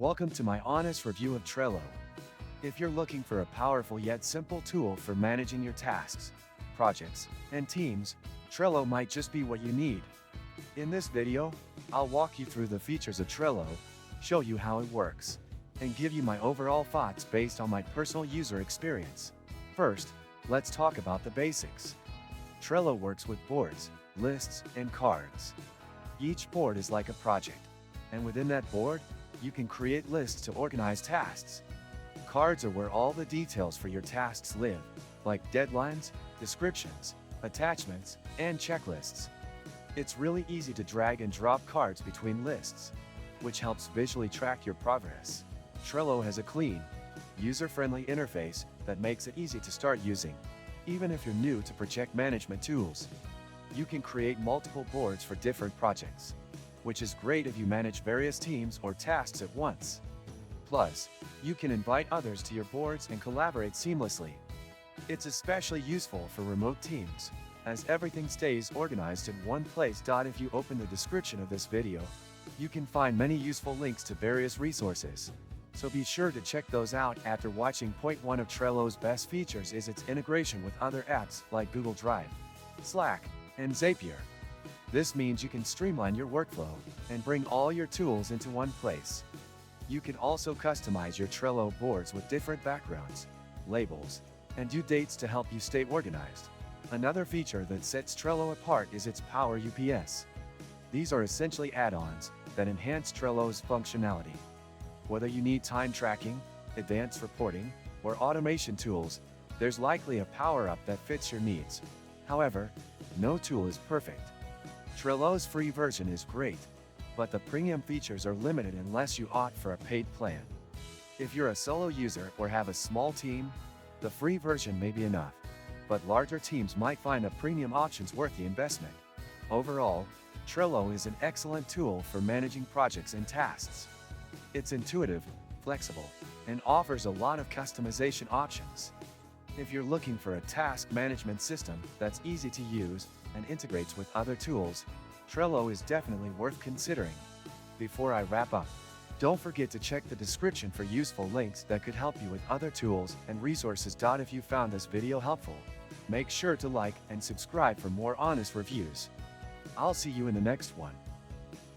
Welcome to my honest review of Trello. If you're looking for a powerful yet simple tool for managing your tasks, projects, and teams, Trello might just be what you need. In this video, I'll walk you through the features of Trello, show you how it works, and give you my overall thoughts based on my personal user experience. First, let's talk about the basics. Trello works with boards, lists, and cards. Each board is like a project, and within that board, you can create lists to organize tasks. Cards are where all the details for your tasks live, like deadlines, descriptions, attachments, and checklists. It's really easy to drag and drop cards between lists, which helps visually track your progress. Trello has a clean, user-friendly interface that makes it easy to start using, even if you're new to project management tools. You can create multiple boards for different projects, which is great if you manage various teams or tasks at once. Plus, you can invite others to your boards and collaborate seamlessly. It's especially useful for remote teams, as everything stays organized in one place. If you open the description of this video, you can find many useful links to various resources, so be sure to check those out after watching. Point 1 of Trello's best features is its integration with other apps like Google Drive, Slack, and Zapier. This means you can streamline your workflow and bring all your tools into one place. You can also customize your Trello boards with different backgrounds, labels, and due dates to help you stay organized. Another feature that sets Trello apart is its Power UPS. These are essentially add-ons that enhance Trello's functionality. Whether you need time tracking, advanced reporting, or automation tools, there's likely a power-up that fits your needs. However, no tool is perfect. Trello's free version is great, but the premium features are limited unless you opt for a paid plan. If you're a solo user or have a small team, the free version may be enough, but larger teams might find the premium options worth the investment. Overall, Trello is an excellent tool for managing projects and tasks. It's intuitive, flexible, and offers a lot of customization options. If you're looking for a task management system that's easy to use and integrates with other tools, Trello is definitely worth considering. Before I wrap up, don't forget to check the description for useful links that could help you with other tools and resources. If you found this video helpful, make sure to like and subscribe for more honest reviews. I'll see you in the next one.